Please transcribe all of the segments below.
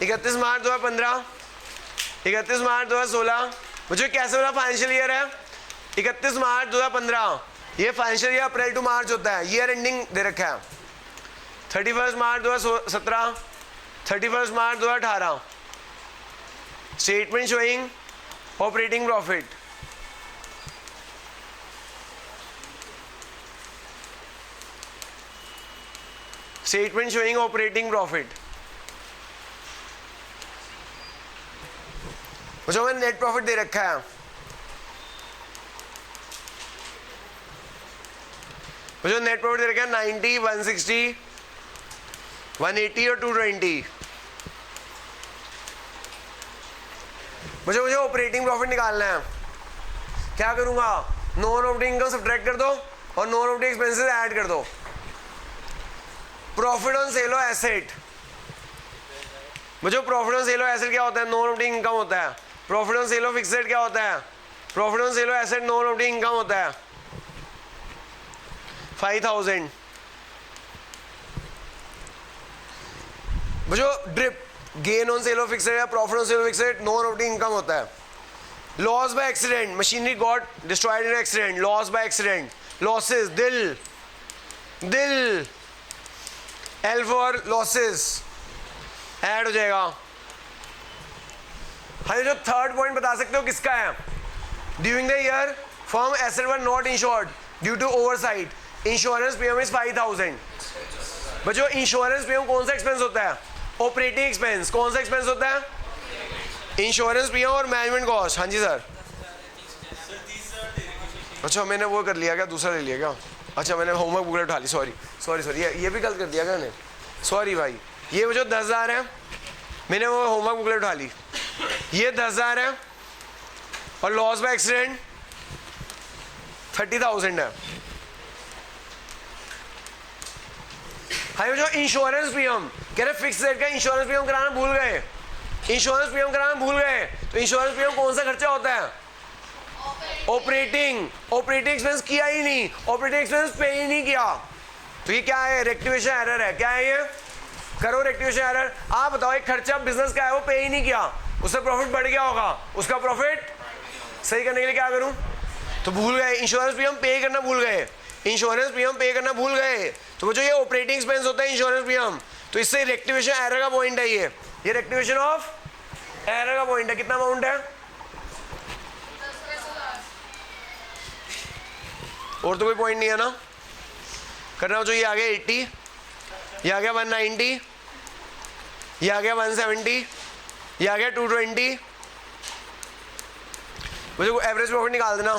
31 मार्च 2015, 31 मार्च 2016। मुझे कैसे वाला फाइनेंशियल ईयर है? 31 मार्च 2015, ये फाइनेंशियल ईयर अप्रैल टू मार्च होता है, ईयर एंडिंग दे रखा है। 31 मार्च 2017, 31 मार्च 2018। Statement showing operating profit, statement showing operating profit. मुझे मैंने नेट प्रॉफिट दे रखा है। मुझे नेट प्रॉफिट दे रखा है 90, 160, 180 और 220। मुझे ऑपरेटिंग प्रॉफिट निकालना है। क्या करूंगा? नॉन ऑपरेटिंग इनकम सब्ट्रैक्ट कर दो और नॉन ऑपरेटिंग एक्सपेंसेस ऐड कर दो। Profit on sale of asset. मुझे profit on sale of asset क्या होता है? नॉन ऑपरेटिंग इनकम होता है। Profit on sale of fixed क्या होता है? Profit on sale of asset non operating income होता है 5000। मुझे drip gain on sale of fixed या profit on sale of fixed non operating income होता है। Loss by accident, machinery got destroyed in accident, loss by accident, losses, दिल, L for losses add हो जाएगा। हाँ, जो थर्ड पॉइंट बता सकते हो किसका है? During the year firm asset were not insured due to oversight, insurance premium is 5000। बच्चों इंश्योरेंस प्रीमियम कौन सा एक्सपेंस होता है? Operating expense. कौन सा एक्सपेंस होता है? इंश्योरेंस प्रीमियम और मैनेजमेंट कॉस्ट। हाँ जी सर। अच्छा मैंने वो कर लिया क्या? दूसरा ले लिया क्या? अच्छा मैंने होमवर्क बुकलेट उठा ली, सॉरी सॉरी सॉरी, ये भी गलत कर दिया क्या मैंने? सॉरी भाई। ये जो 10,000 है, मैंने वो होमवर्क बुकलेट उठा ली। ये 10,000 है और लॉस बाय एक्सीडेंट 30,000 है। हाँ, जो इंश्योरेंस प्रीमियम कह रहे फिक्स रेट का इंश्योरेंस प्रीमियम कराना भूल गए, इंश्योरेंस प्रीमियम कराना भूल गए। तो इंश्योरेंस प्रीमियम कौन सा खर्चा होता है? ऑपरेटिंग। ऑपरेटिंग एक्सपेंस किया ही नहीं, ऑपरेटिंग एक्सपेंस पे ही नहीं किया, तो ये क्या है? रेक्टिफिकेशन एरर है। क्या है ये? करो रेक्टिफिकेशन एरर। आप बताओ एक खर्चा बिजनेस का है वो पे ही नहीं किया, उससे प्रॉफिट बढ़ गया होगा, उसका प्रॉफिट सही करने के लिए क्या करूं? तो भूल गए, इंश्योरेंस प्रीमियम पे करना भूल गए, इंश्योरेंस प्रीमियम पे करना भूल गए। तो वो जो ये ऑपरेटिंग एक्सपेंस होता है इंश्योरेंस प्रीमियम, तो इससे रेक्टिफिकेशन एरर का पॉइंट है ये रेक्टिफिकेशन ऑफ एरर का पॉइंट है। कितना अमाउंट है? और तो कोई पॉइंट नहीं है ना करना। जो ये आ गया 80, ये आ गया 190, ये आ गया 170, ये आ गया 220। मुझे एवरेज प्रॉफिट निकाल देना।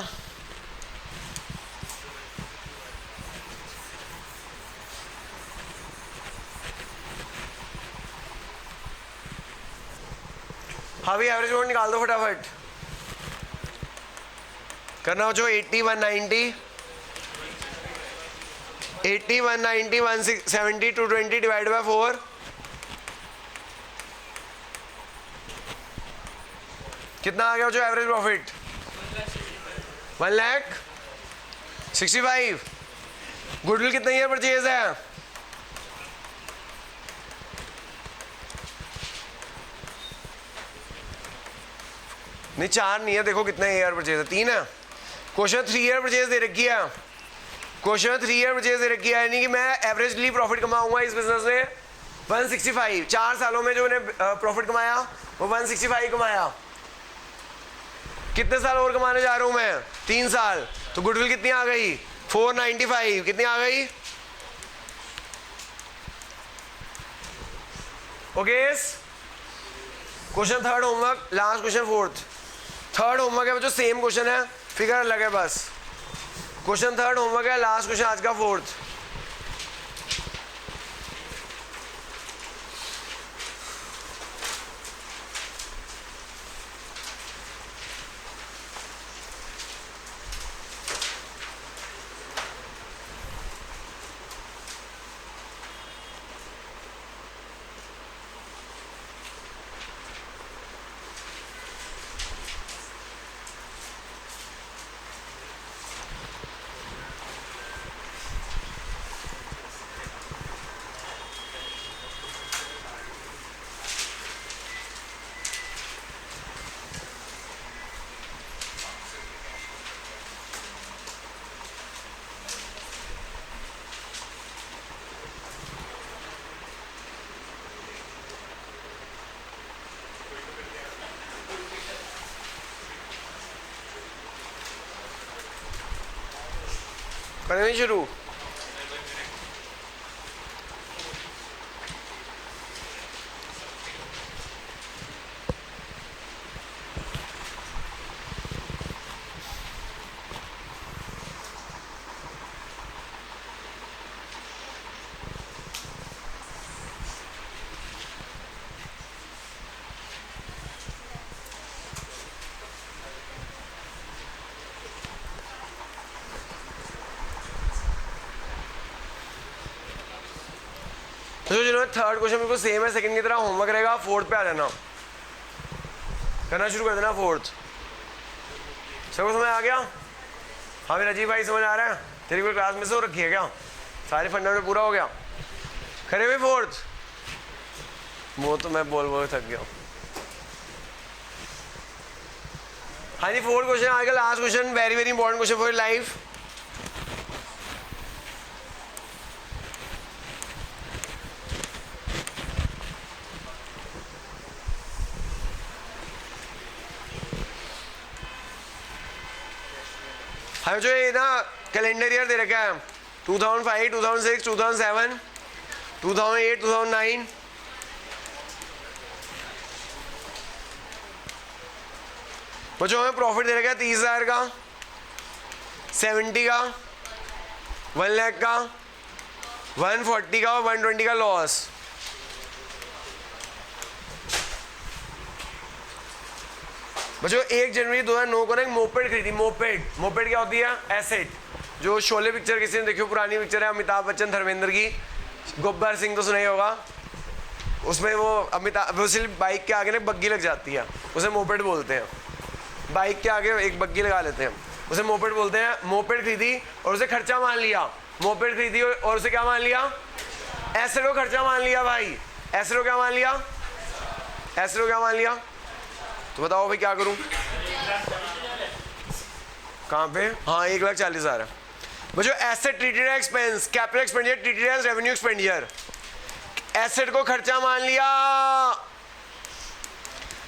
हाँ भी एवरेज प्रॉफिट निकाल दो फटाफट। करना हो जो 80, 190, 80, 190, 170, 220 डिवाइड बाय 4। कितना आ गया जो एवरेज प्रॉफिट? 1,65,000। गुडविल कितना ईयर परचेज है? नहीं 4 नहीं है, देखो कितना ईयर परचेज है, 3 है। क्वेश्चन 3 ईयर परचेज दे रखी है, क्वेश्चन 3 ईयर परचेज दे रखी है, यानी कि मैं एवरेजली प्रॉफिट कमाऊंगा इस बिजनेस में 165। 4 सालों में जो मैंने प्रॉफिट कमाया वो 165 कमाया। कितने साल और कमाने जा रहा हूं मैं? 3 साल। तो गुडविल कितनी आ गई? 495। कितनी आ गई? Okay. Question third homework, last question fourth. Third homework है जो सेम क्वेश्चन है, फिगर अलग है बस। क्वेश्चन थर्ड होमवर्क है, लास्ट क्वेश्चन आज का फोर्थ। करने शुरू। तो जिन्होंने थर्ड क्वेश्चन बिल्कुल सेम है सेकंड की तरह होमवर्क रहेगा, फोर्थ पे आ जाना, करना शुरू कर देना फोर्थ। सबको समझ आ गया? हाँ मेरा अजीब भाई समझ आ रहा है? तेरी कोई क्लास मिस हो रखी है क्या? सारे फंडामेंटल पूरा हो गया? करे हुए फोर्थ? वो तो मैं बोल थक गया। हाँ जी फोर्थ क्वेश्चन आज का last question, very very important question for life. हमें जो ये ना कैलेंडर ईयर दे रखा है 2005, 2006, 2007, 2008, 2009, बच्चों हमें प्रॉफिट दे रखा है 30,000 का, 70 का, 1 लाख का, 140 का और 120 का लॉस। बच्चों 1 जनवरी 2009 को ना एक मोपेड खरीदी। मोपेड क्या होती है? एसेट। जो शोले पिक्चर किसी ने देखी हो, पुरानी पिक्चर है, अमिताभ बच्चन धर्मेंद्र की, गब्बर सिंह तो सुना ही होगा। उसमें वो सिर्फ बाइक के आगे ना बग्गी लग जाती है, उसे मोपेड बोलते हैं। बाइक के आगे एक बग्गी लगा लेते हैं, उसे मोपेड बोलते हैं। मोपेड खरीदी और उसे खर्चा मान लिया। मोपेड खरीदी और उसे क्या मान लिया? एसेट को खर्चा मान लिया भाई। एसेट को क्या मान लिया? एसेट को क्या मान लिया? तो बताओ भाई क्या करूं? कहाँ पे? हाँ 1,40,000 है। बच्चों asset treated expense, capital expenditure treated as revenue expenditure. Asset को खर्चा मान लिया।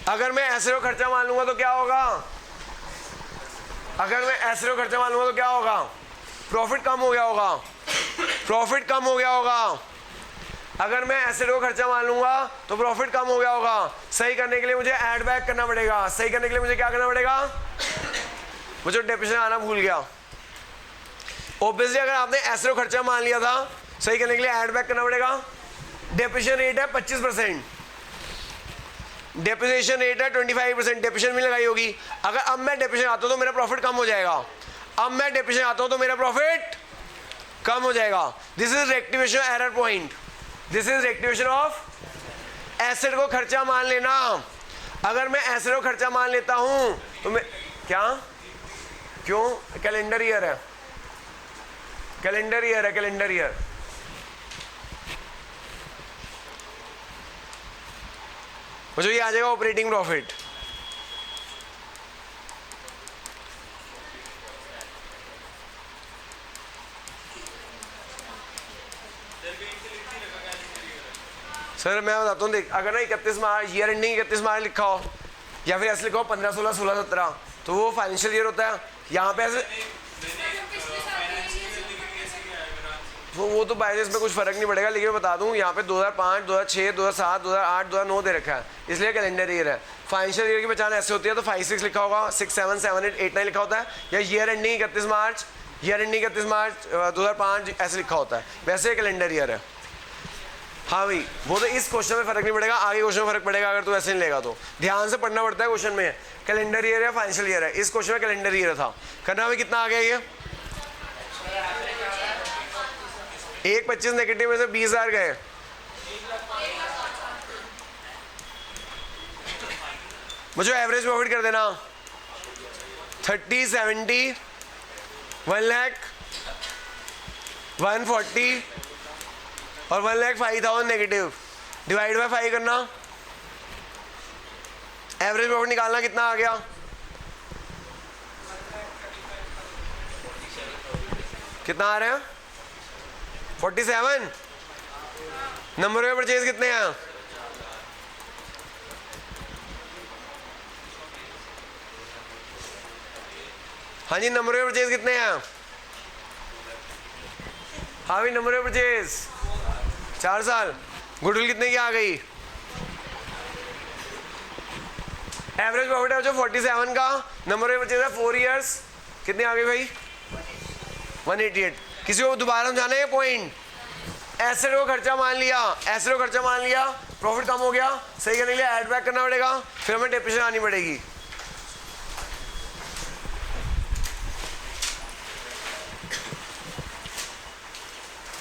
अगर मैं एसेट को खर्चा मान लूंगा तो क्या होगा? अगर मैं एसेट को खर्चा मान लूंगा तो क्या होगा? प्रॉफिट कम हो गया होगा। प्रॉफिट कम हो गया होगा। अगर मैं एसेट को खर्चा मान लूंगा तो प्रॉफिट कम हो गया होगा। सही करने के लिए मुझे ऐड बैक करना पड़ेगा। सही करने के लिए मुझे क्या करना पड़ेगा? मुझे डेफिनेशन आना भूल गया। ऑब्वियसली अगर आपने एसेट को खर्चा मान लिया था, सही करने के लिए ऐड बैक करना पड़ेगा। डेप्रिसिएशन रेट है 25%, डेप्रिसिएशन रेट है 25%, डेप्रिसिएशन भी लगाई होगी। अगर अब मैं डेप्रिसिएशन आता हूं तो मेरा प्रॉफिट कम हो जाएगा। अब मैं डेप्रिसिएशन आता हूं तो मेरा प्रॉफिट कम हो जाएगा। This is rectification error point. This is rectification of asset को खर्चा मान लेना। अगर मैं एसेट को खर्चा मान लेता हूं तो मैं क्या, क्यों? कैलेंडर ईयर है, कैलेंडर ईयर है, कैलेंडर ईयर। मुझे ये आ जाएगा ऑपरेटिंग प्रॉफिट। सर मैं बताता हूँ, देख अगर ना 31 मार्च ईयर एंडिंग 31 मार्च लिखा हो या फिर ऐसे लिखा हो 15, 16, 16, 17 तो वो फाइनेंशियल ईयर होता है। यहाँ पे ऐसे वो तो बाय में कुछ फर्क नहीं पड़ेगा, लेकिन मैं बता दूं यहाँ पे 2005, 2006, 2007, 2008, 2009 दे रखा है, इसलिए कैलेंडर ईयर है। फाइनेंशियल ईयर की पहचान ऐसे होती है तो 5, 6 लिखा होगा, 6, 7, 7, 8, 8, 9 लिखा होता है, या ईयर एंडिंग 31 मार्च, ईयर एंडिंग 31 मार्च 2005 ऐसे लिखा होता है। वैसे कैलेंडर ईयर है। हाँ भाई वो तो इस क्वेश्चन में फर्क नहीं पड़ेगा, आगे क्वेश्चन में फर्क पड़ेगा अगर तू ऐसे नहीं लेगा तो। ध्यान से पढ़ना पड़ता है क्वेश्चन में, कैलेंडर ईयर है फाइनेंशियल ईयर है। इस क्वेश्चन में कैलेंडर ईयर था। करना में कितना आ गया ये? 1,25 नेगेटिव में से 20,000 गए। मुझे एवरेज प्रॉफिट कर देना 30, 70, 1 लाख, 140 और 1,05,000 नेगेटिव, डिवाइड बाय 5 करना। एवरेज प्रॉफिट निकालना कितना आ गया? कितना आ रहा है? 47। नंबर ऑफ परचेज कितने हैं? हाँ जी नंबर ऑफ परचेज कितने हैं? हावी नंबर ऑफ परचेज 4 साल। गुडविल कितने की आ गई? एवरेज प्रॉफिट है जो 47 का, नंबर ऑफ परचेज है 4 इयर्स, कितने आ गई भाई? 188। किसी को दोबारा समझाना है पॉइंट? एसेट को खर्चा मान लिया, एसेट को खर्चा मान लिया, प्रॉफिट कम हो गया, सही करने के लिए ऐड बैक करना पड़ेगा, फिर हमें डेप्रिसिएशन आनी पड़ेगी।